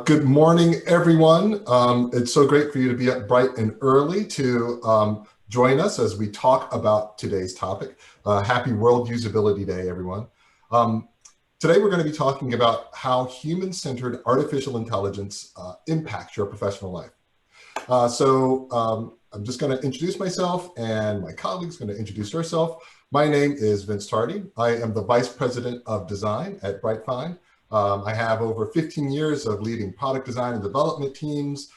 Good morning, everyone. It's so great for you to be up bright and early to join us as we talk about today's topic. Happy World Usability Day, everyone. Today, we're going to be talking about how human-centered artificial intelligence impacts your professional life. I'm just going to introduce myself, and my colleague's going to introduce herself. My name is Vince Tardy. I am the Vice President of Design at Brightfind. I have over 15 years of leading product design and development teams,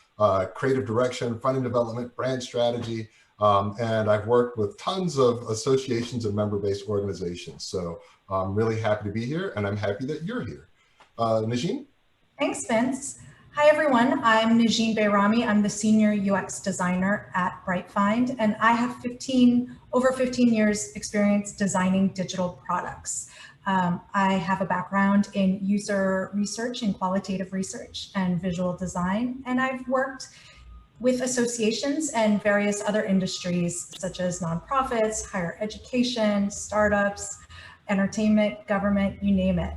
creative direction, front-end development, brand strategy, and I've worked with tons of associations and member-based organizations. So I'm really happy to be here, and I'm happy that you're here. Nazhin? Thanks, Vince. Hi, everyone. I'm Nazhin Beiramee. I'm the Senior UX Designer at Brightfind, and I have over 15 years experience designing digital products. I have a background in user research and qualitative research and visual design, and I've worked with associations and various other industries such as nonprofits, higher education, startups, entertainment, government, you name it.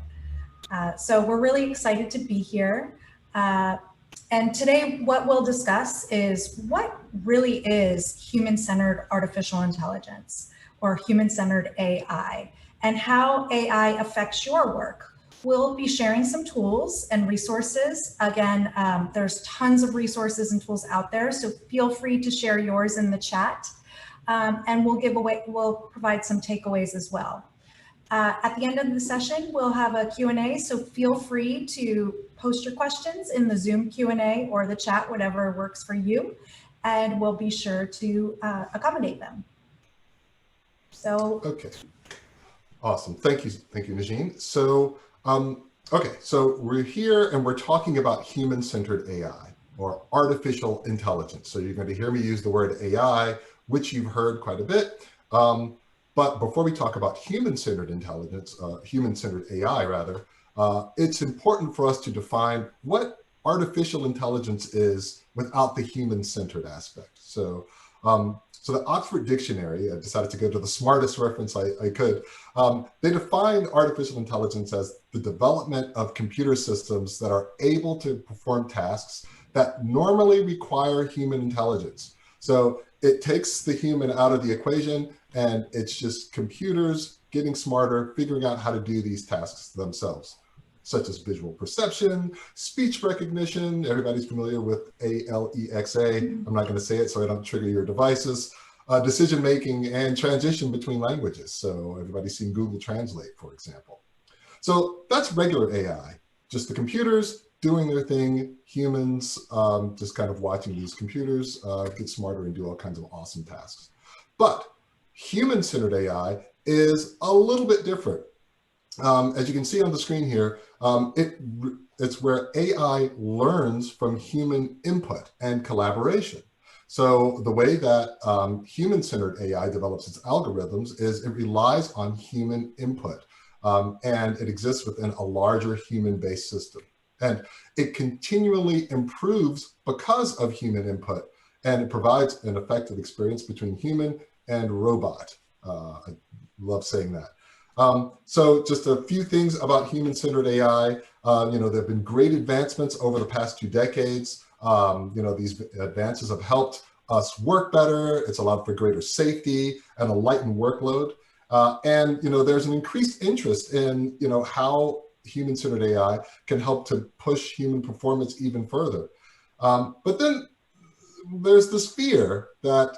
So we're really excited to be here. And today what we'll discuss is what really is human-centered artificial intelligence or human-centered AI, and how AI affects your work. We'll be sharing some tools and resources. Again, there's tons of resources and tools out there, so feel free to share yours in the chat. And we'll provide some takeaways as well. At the end of the session, we'll have a Q&A, so feel free to post your questions in the Zoom Q&A or the chat, whatever works for you, and we'll be sure to accommodate them. So. Okay. Awesome. Thank you, Nazhin. So, so we're here and we're talking about human-centered AI or artificial intelligence. So you're going to hear me use the word AI, which you've heard quite a bit. But before we talk about human-centered intelligence, human-centered AI rather, it's important for us to define what artificial intelligence is without the human-centered aspect. So the Oxford Dictionary, I decided to go to the smartest reference I could. They define artificial intelligence as the development of computer systems that are able to perform tasks that normally require human intelligence. So it takes the human out of the equation, and it's just computers getting smarter, figuring out how to do these tasks themselves, such as visual perception, speech recognition. Everybody's familiar with ALEXA. I'm not going to say it so I don't trigger your devices. Decision making and transition between languages. So everybody's seen Google Translate, for example. So that's regular AI, just the computers doing their thing, humans just kind of watching these computers get smarter and do all kinds of awesome tasks. But human-centered AI is a little bit different. As you can see on the screen here, it's where AI learns from human input and collaboration. So the way that human-centered AI develops its algorithms is it relies on human input, and it exists within a larger human-based system. And it continually improves because of human input, and it provides an effective experience between human and robot. I love saying that. So just a few things about human-centered AI. There have been great advancements over the past 2 decades. These advances have helped us work better. It's allowed for greater safety and a lightened workload. There's an increased interest in, how human-centered AI can help to push human performance even further. But then there's this fear that,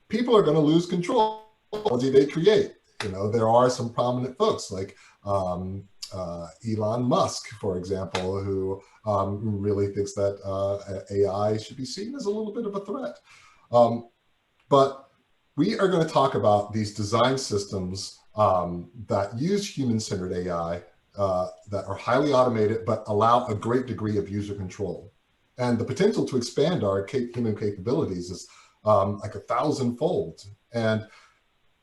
people are going to lose control of the technology they create. There are some prominent folks like Elon Musk, for example, who really thinks that AI should be seen as a little bit of a threat. But we are going to talk about these design systems that use human-centered AI that are highly automated but allow a great degree of user control. And the potential to expand our human capabilities is like 1,000-fold. And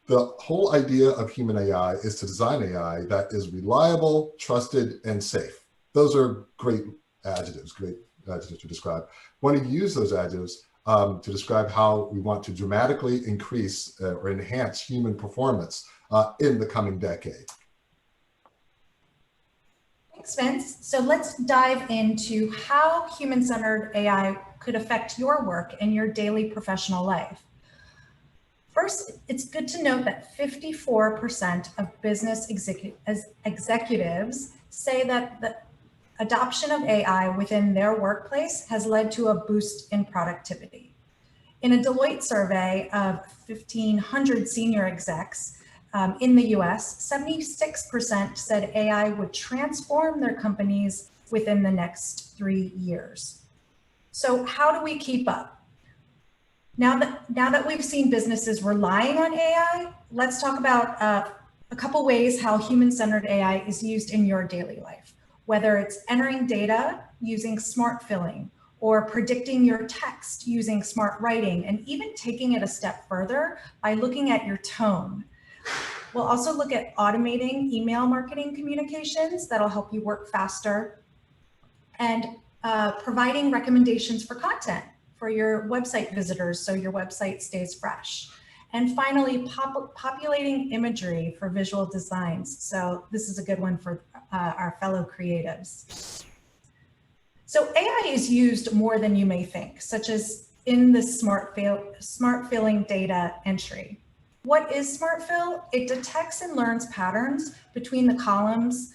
the whole idea of human AI is to design AI that is reliable, trusted, and safe. Those are great adjectives to describe. We want to use those adjectives to describe how we want to dramatically increase or enhance human performance in the coming decade. Thanks, Vince. So let's dive into how human-centered AI could affect your work and your daily professional life. First, it's good to note that 54% of business executives say that the adoption of AI within their workplace has led to a boost in productivity. In a Deloitte survey of 1,500 senior execs in the US, 76% said AI would transform their companies within the next 3 years. So how do we keep up? Now that we've seen businesses relying on AI, let's talk about a couple ways how human-centered AI is used in your daily life, whether it's entering data using smart filling, or predicting your text using smart writing, and even taking it a step further by looking at your tone. We'll also look at automating email marketing communications that'll help you work faster, and providing recommendations for content for your website visitors so your website stays fresh. And finally, populating imagery for visual designs. So this is a good one for our fellow creatives. So AI is used more than you may think, such as in the smart filling data entry. What is smart fill? It detects and learns patterns between the columns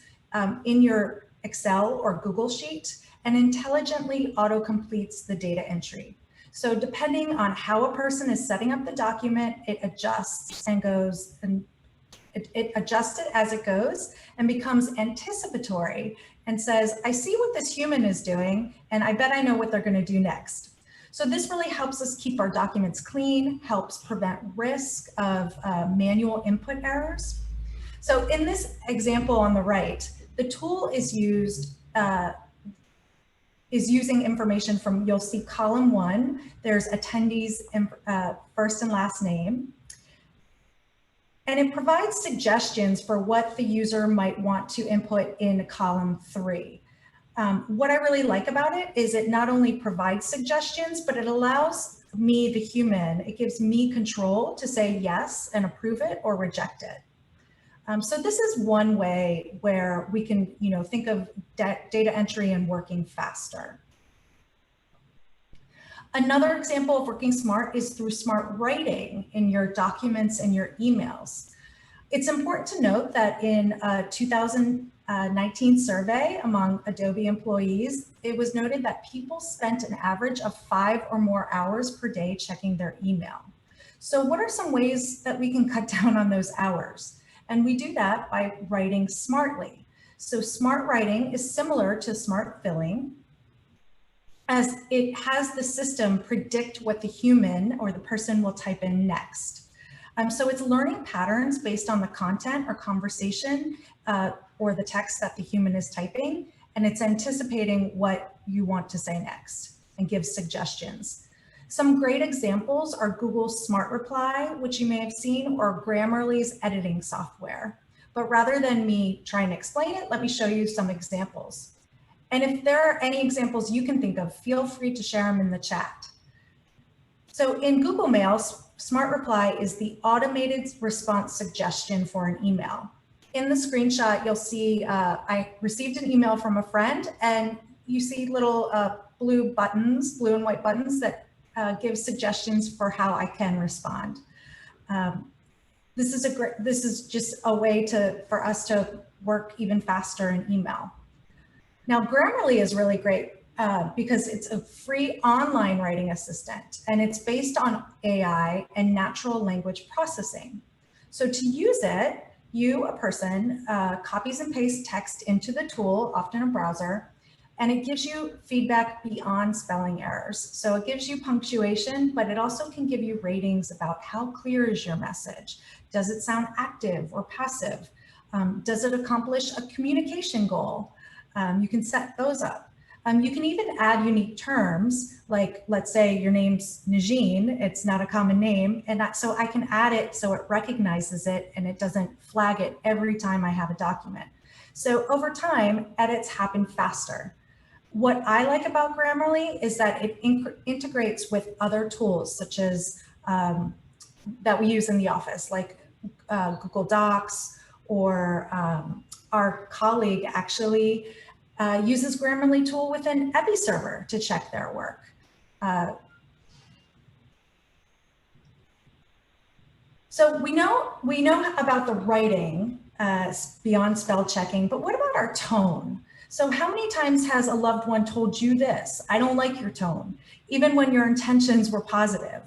in your Excel or Google Sheet, and intelligently auto-completes the data entry. So depending on how a person is setting up the document, it adjusts and goes, and it adjusts it as it goes and becomes anticipatory and says, I see what this human is doing, and I bet I know what they're going to do next. So this really helps us keep our documents clean, helps prevent risk of manual input errors. So in this example on the right, the tool is using information from, you'll see column 1, there's attendees' first and last name, and it provides suggestions for what the user might want to input in column 3. What I really like about it is it not only provides suggestions, but it allows me, the human, it gives me control to say yes and approve it or reject it. So this is one way where we can, think of data entry and working faster. Another example of working smart is through smart writing in your documents and your emails. It's important to note that in a 2019 survey among Adobe employees, it was noted that people spent an average of 5 or more hours per day checking their email. So what are some ways that we can cut down on those hours? And we do that by writing smartly. So smart writing is similar to smart filling, as it has the system predict what the human or the person will type in next. So it's learning patterns based on the content or conversation or the text that the human is typing, and it's anticipating what you want to say next and gives suggestions. Some great examples are Google's Smart Reply, which you may have seen, or Grammarly's editing software. But rather than me trying to explain it, let me show you some examples. And if there are any examples you can think of, feel free to share them in the chat. So in Google Mail, Smart Reply is the automated response suggestion for an email. In the screenshot, you'll see I received an email from a friend, and you see little blue and white buttons that give suggestions for how I can respond. This is just a way for us to work even faster in email. Now, Grammarly is really great because it's a free online writing assistant, and it's based on AI and natural language processing. So to use it, a person, copies and pastes text into the tool, often a browser, and it gives you feedback beyond spelling errors. So it gives you punctuation, but it also can give you ratings about how clear is your message. Does it sound active or passive? Does it accomplish a communication goal? You can set those up. You can even add unique terms, like let's say your name's Nazhin, it's not a common name, and so I can add it so it recognizes it and it doesn't flag it every time I have a document. So over time, edits happen faster. What I like about Grammarly is that it integrates with other tools, such as that we use in the office, like Google Docs or our colleague actually uses Grammarly tool within Epi server to check their work. So we know about the writing beyond spell checking, but what about our tone? So how many times has a loved one told you this? I don't like your tone, even when your intentions were positive.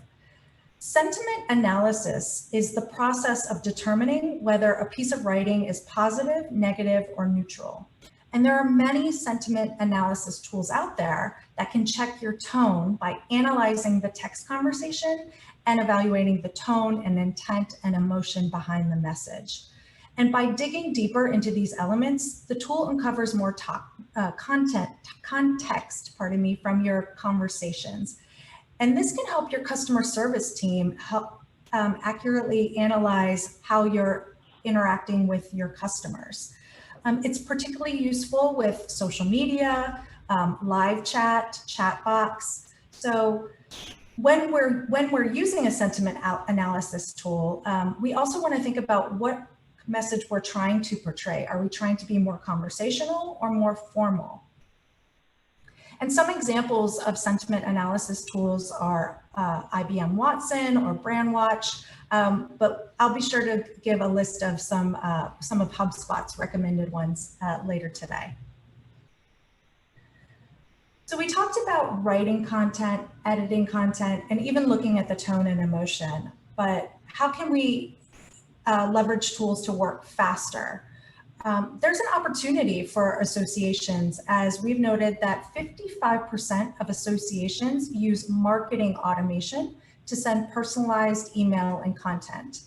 Sentiment analysis is the process of determining whether a piece of writing is positive, negative, or neutral. And there are many sentiment analysis tools out there that can check your tone by analyzing the text conversation and evaluating the tone and intent and emotion behind the message. And by digging deeper into these elements, the tool uncovers more context, from your conversations. And this can help your customer service team help accurately analyze how you're interacting with your customers. It's particularly useful with social media, live chat, chat box. So when we're using a sentiment analysis tool, we also want to think about what message we're trying to portray. Are we trying to be more conversational or more formal? And some examples of sentiment analysis tools are IBM Watson or Brandwatch, but I'll be sure to give a list of some of HubSpot's recommended ones later today. So we talked about writing content, editing content, and even looking at the tone and emotion, but how can we leverage tools to work faster? There's an opportunity for associations, as we've noted that 55% of associations use marketing automation to send personalized email and content.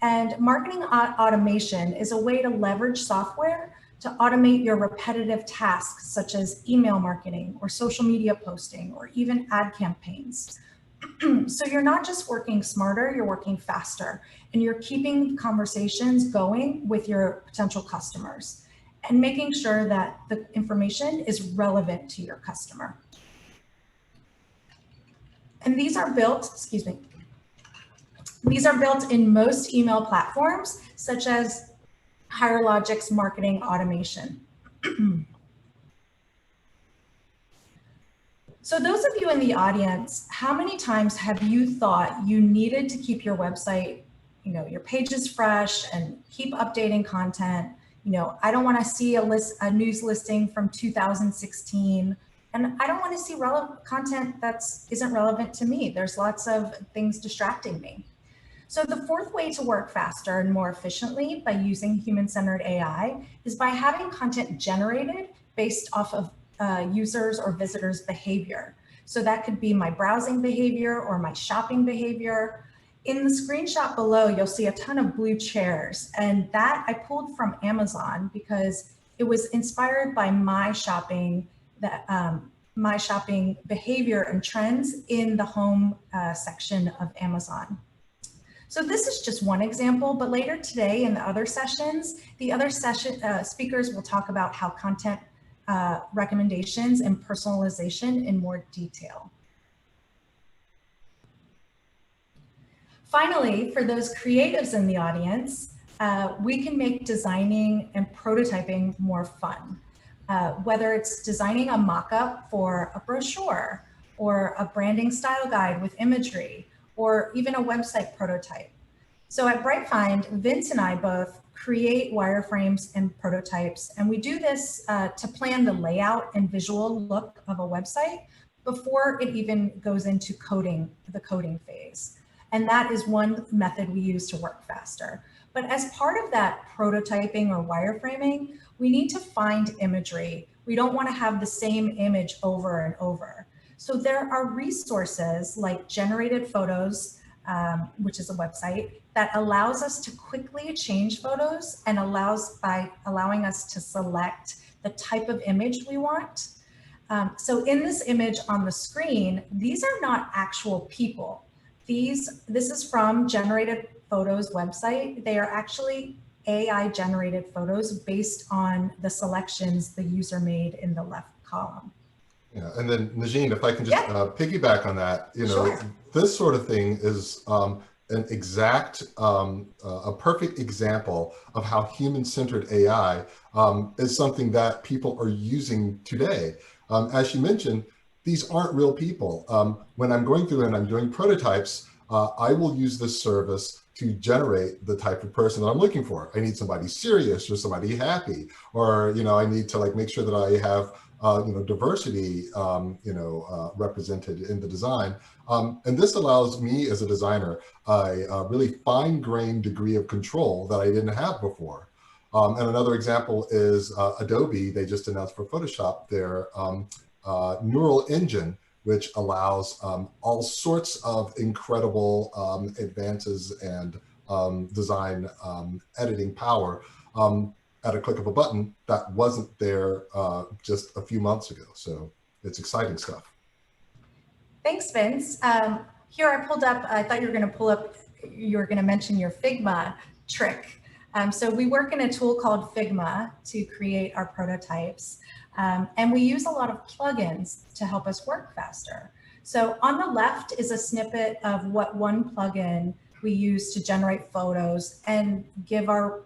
And marketing automation is a way to leverage software to automate your repetitive tasks, such as email marketing or social media posting or even ad campaigns. So you're not just working smarter, you're working faster, and you're keeping conversations going with your potential customers and making sure that the information is relevant to your customer. And these are built, these are built in most email platforms, such as HireLogic's marketing automation. So those of you in the audience, how many times have you thought you needed to keep your website, your pages fresh and keep updating content? I don't want to see a news listing from 2016, and I don't want to see content that isn't relevant to me. There's lots of things distracting me. So the fourth way to work faster and more efficiently by using human-centered AI is by having content generated based off of users or visitors' behavior. So that could be my browsing behavior or my shopping behavior. In the screenshot below, you'll see a ton of blue chairs, and that I pulled from Amazon because it was inspired by my shopping behavior and trends in the home section of Amazon. So this is just one example, but later today in the other sessions, speakers will talk about how content recommendations and personalization in more detail. Finally, for those creatives in the audience, we can make designing and prototyping more fun. Whether it's designing a mock-up for a brochure or a branding style guide with imagery, or even a website prototype. So at Brightfind, Vince and I both create wireframes and prototypes, and we do this to plan the layout and visual look of a website before it even goes into the coding phase. And that is one method we use to work faster. But as part of that prototyping or wireframing, we need to find imagery. We don't want to have the same image over and over. So there are resources like Generated Photos, which is a website that allows us to quickly change photos and by allowing us to select the type of image we want. So in this image on the screen, these are not actual people. This is from Generated Photos website. They are actually AI generated photos based on the selections the user made in the left column. Yeah, and then Nazhin, if I can just piggyback on that, Sure. This sort of thing is an exact, a perfect example of how human-centered AI is something that people are using today. As you mentioned, these aren't real people. When I'm going through and I'm doing prototypes, I will use this service to generate the type of person that I'm looking for. I need somebody serious or somebody happy, or I need to make sure that I have diversity represented in the design. And this allows me as a designer a really fine-grained degree of control that I didn't have before. And another example is Adobe. They just announced for Photoshop their neural engine, which allows all sorts of incredible advances and design editing power at a click of a button that wasn't there just a few months ago. So it's exciting stuff. Thanks, Vince. Here I pulled up, I thought you were going to mention your Figma trick. So we work in a tool called Figma to create our prototypes. And we use a lot of plugins to help us work faster. So on the left is a snippet of what one plugin we use to generate photos and give our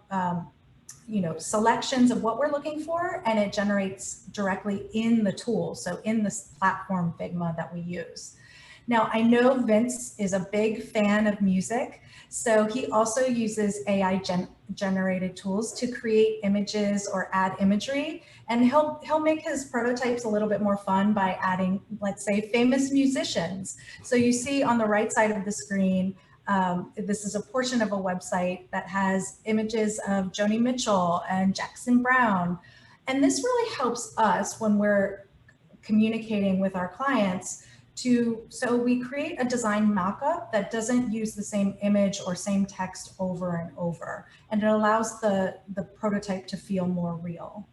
selections of what we're looking for, and it generates directly in the tool, so in this platform Figma that we use. Now, I know Vince is a big fan of music, so he also uses AI generated tools to create images or add imagery, and he'll make his prototypes a little bit more fun by adding, let's say, famous musicians. So you see on the right side of the screen, this is a portion of a website that has images of Joni Mitchell and Jackson Brown. And this really helps us when we're communicating with our clients so we create a design mock-up that doesn't use the same image or same text over and over. And it allows the prototype to feel more real.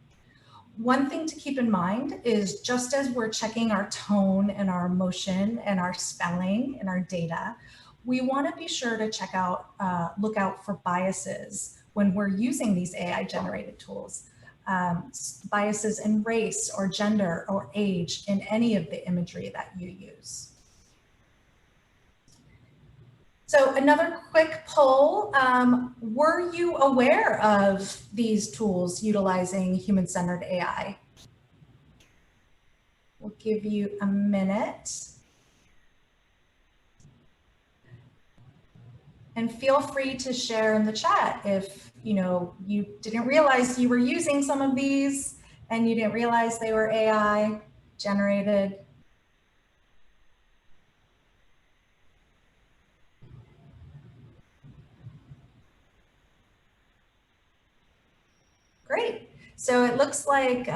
One thing to keep in mind is just as we're checking our tone and our emotion and our spelling and our data, we want to be sure to look out for biases when we're using these AI generated tools. Biases in race or gender or age in any of the imagery that you use. So another quick poll, were you aware of these tools utilizing human-centered AI? We'll give you a minute. And feel free to share in the chat if you didn't realize you were using some of these and you didn't realize they were AI generated. Great. So it looks like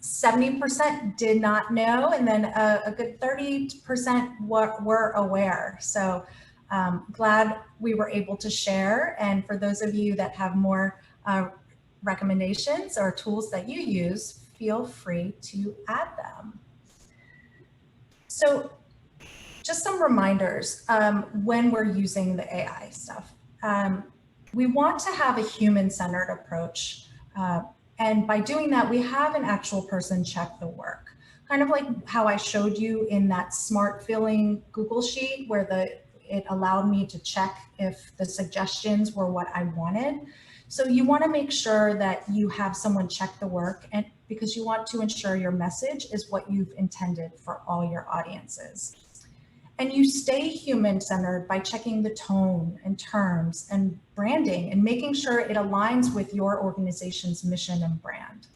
70% did not know, and then a good 30% were aware. So glad we were able to share. And for those of you that have more recommendations or tools that you use, feel free to add them. So just some reminders when we're using the AI stuff. We want to have a human-centered approach. And by doing that, we have an actual person check the work. Kind of like how I showed you in that smart filling Google sheet where it allowed me to check if the suggestions were what I wanted. So you want to make sure that you have someone check the work, and because you want to ensure your message is what you've intended for all your audiences. And you stay human-centered by checking the tone and terms and branding and making sure it aligns with your organization's mission and brand.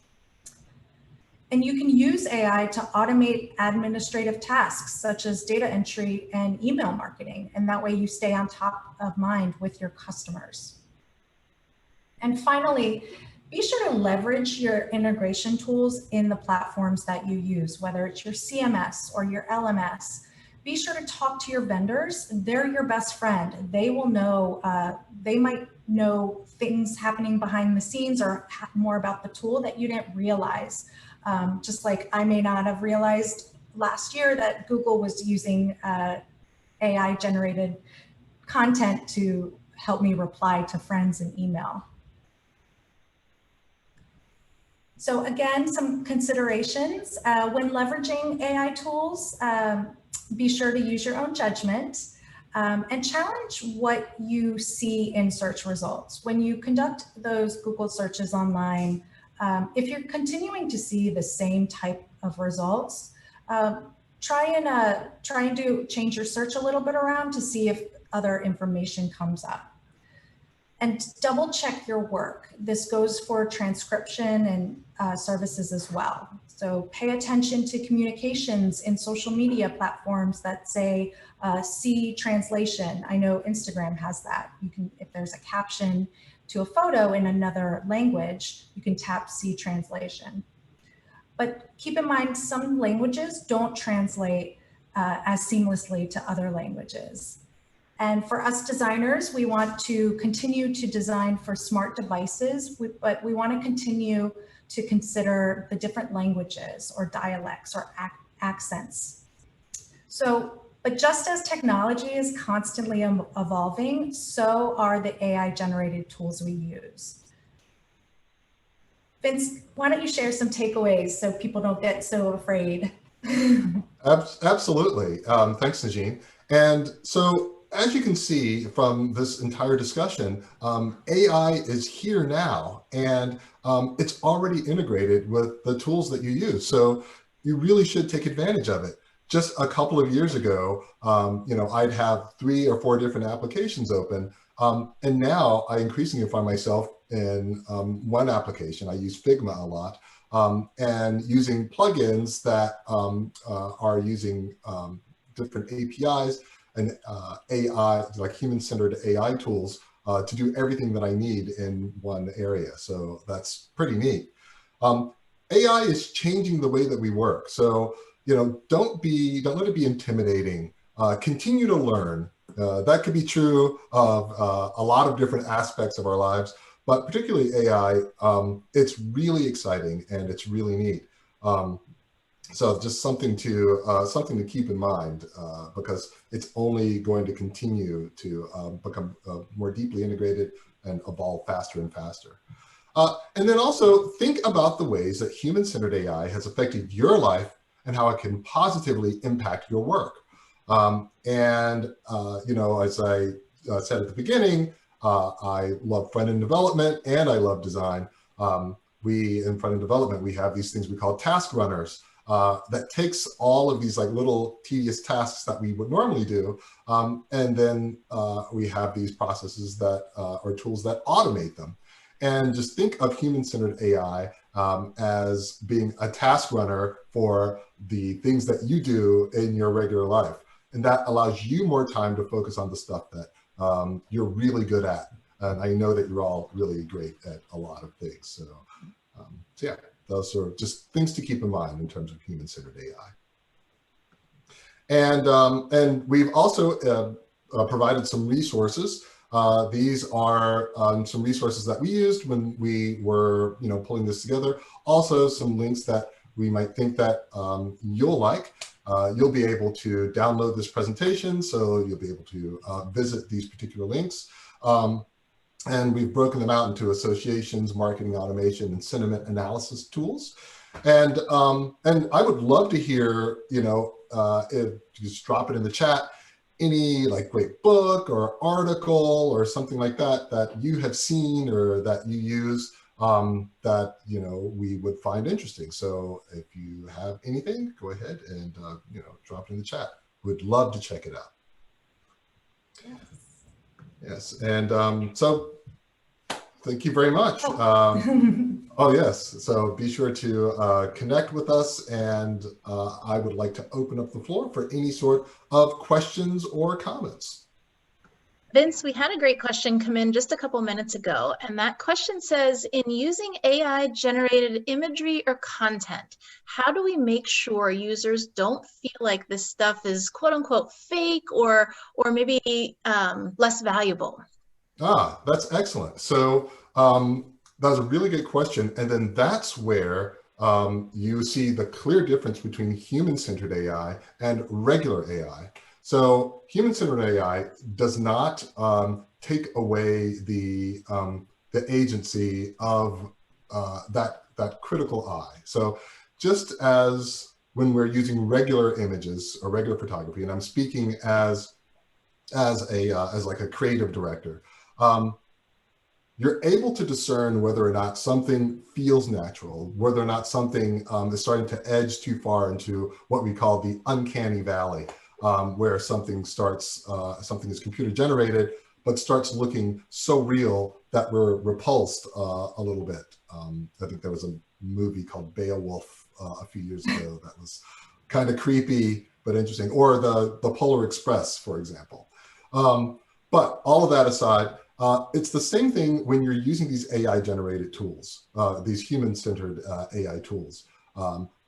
And you can use AI to automate administrative tasks such as data entry and email marketing. And that way you stay on top of mind with your customers. And finally, be sure to leverage your integration tools in the platforms that you use, whether it's your CMS or your LMS. Be sure to talk to your vendors. They're your best friend. They will know, they might know things happening behind the scenes or more about the tool that you didn't realize. Just like I may not have realized last year that Google was using AI generated content to help me reply to friends in email. So again, some considerations. When leveraging AI tools, be sure to use your own judgment. and challenge what you see in search results. When you conduct those Google searches online, if you're continuing to see the same type of results, try and change your search a little bit around to see if other information comes up. And double check your work. This goes for transcription and services as well. So pay attention to communications in social media platforms that say see translation. I know Instagram has that. You can, if there's a caption to a photo in another language, you can tap see translation. But keep in mind, some languages don't translate as seamlessly to other languages. And for us designers, we want to continue to design for smart devices, but we want to continue to consider the different languages or dialects or accents. So, but just as technology is constantly evolving, so are the AI generated tools we use. Vince, why don't you share some takeaways so people don't get so afraid? Absolutely. Thanks, Nazhin. And so, as you can see from this entire discussion, AI is here now, and it's already integrated with the tools that you use. So you really should take advantage of it. Just a couple of years ago, I'd have 3 or 4 different applications open, and now I increasingly find myself in one application. I use Figma a lot, and using plugins that are using different APIs and AI, like human-centered AI tools, to do everything that I need in one area. So that's pretty neat. AI is changing the way that we work. So, don't let it be intimidating. Continue to learn. That could be true of a lot of different aspects of our lives, but particularly AI, it's really exciting and it's really neat. So just something to keep in mind, because it's only going to continue to become more deeply integrated and evolve faster and faster. And then also think about the ways that human-centered AI has affected your life and how it can positively impact your work. As I said at the beginning, I love front-end development and I love design. In front-end development, we have these things we call task runners. That takes all of these like little tedious tasks that we would normally do, and then we have these processes that or tools that automate them. And just think of human-centered AI as being a task runner for the things that you do in your regular life, and that allows you more time to focus on the stuff that you're really good at. And I know that you're all really great at a lot of things. So yeah. Those are just things to keep in mind in terms of human-centered AI. And we've also provided some resources. These are some resources that we used when we were, pulling this together. Also, some links that we might think that you'll like. You'll be able to download this presentation, so you'll be able to visit these particular links. And we've broken them out into associations, marketing automation, and sentiment analysis tools. And I would love to hear, if you just drop it in the chat, any like great book or article or something like that that you have seen or that you use that, we would find interesting. So if you have anything, go ahead and, drop it in the chat. We'd love to check it out. Yes. Yes, and so thank you very much. Oh yes, so be sure to connect with us, and I would like to open up the floor for any sort of questions or comments. Vince, we had a great question come in just a couple minutes ago, and that question says, in using AI generated imagery or content, how do we make sure users don't feel like this stuff is quote unquote fake or maybe less valuable? That's excellent. So that's a really good question. And then that's where you see the clear difference between human-centered AI and regular AI. So human-centered AI does not take away the agency of that critical eye. So just as when we're using regular images or regular photography, and I'm speaking as as like a creative director, you're able to discern whether or not something feels natural, whether or not something is starting to edge too far into what we call the uncanny valley, where something is computer generated, but starts looking so real that we're repulsed a little bit. I think there was a movie called Beowulf a few years ago that was kind of creepy but interesting, or the Polar Express, for example. But all of that aside, it's the same thing when you're using these AI-generated tools, these human-centered AI tools.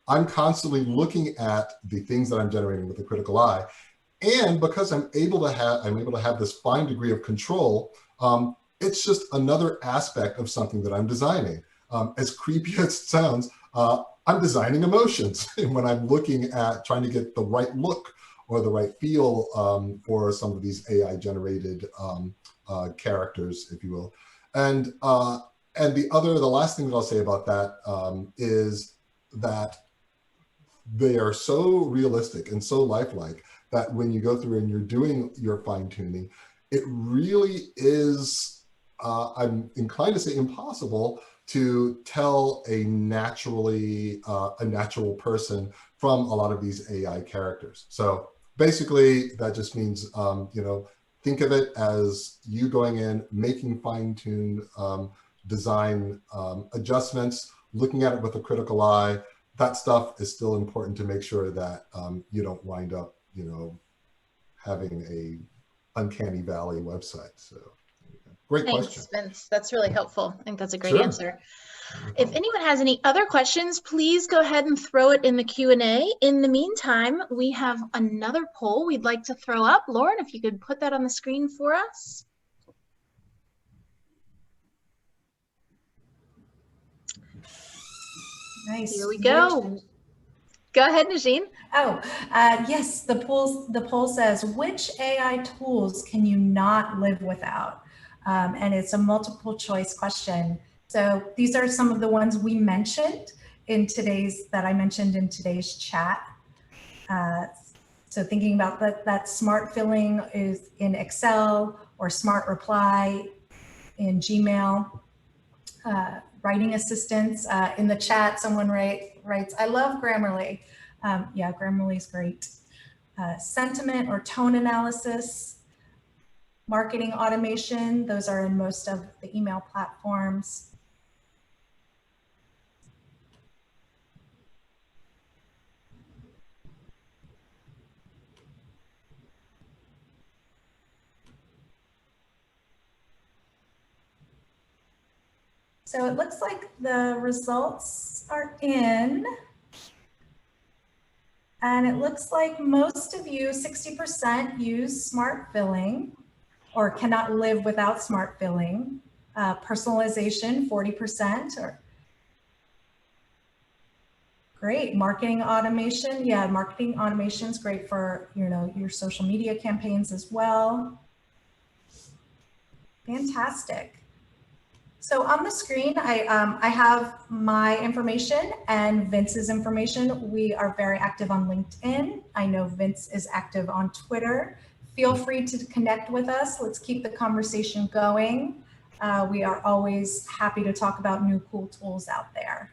I'm constantly looking at the things that I'm generating with a critical eye, and because I'm able to have this fine degree of control, it's just another aspect of something that I'm designing. As creepy as it sounds, I'm designing emotions when I'm looking at trying to get the right look or the right feel for some of these AI-generated characters, if you will. And the last thing that I'll say about that is that they are so realistic and so lifelike that when you go through and you're doing your fine tuning, it really is, I'm inclined to say, impossible to tell a natural person from a lot of these AI characters. So basically, that just means, think of it as you going in, making fine-tuned design adjustments, looking at it with a critical eye. That stuff is still important to make sure that you don't wind up, having a uncanny valley website. So great question. Thanks, Vince. That's really helpful. I think that's a great Sure. answer. If anyone has any other questions, please go ahead and throw it in the Q&A. In the meantime, we have another poll we'd like to throw up. Lauren, if you could put that on the screen for us. Nice. Here we go. Go ahead, Nazhin. Oh, yes, the poll says, which AI tools can you not live without? And it's a multiple choice question. So these are some of the ones we mentioned that I mentioned in today's chat. So thinking about that smart filling is in Excel, or smart reply in Gmail. Writing assistance in the chat, someone writes, I love Grammarly. Yeah, Grammarly is great. Sentiment or tone analysis, marketing automation, those are in most of the email platforms. So it looks like the results are in. And it looks like most of you, 60%, use smart filling or cannot live without smart filling. Personalization, 40%. Great. Marketing automation. Yeah, marketing automation is great for your social media campaigns as well. Fantastic. So on the screen, I have my information and Vince's information. We are very active on LinkedIn. I know Vince is active on Twitter. Feel free to connect with us. Let's keep the conversation going. We are always happy to talk about new cool tools out there.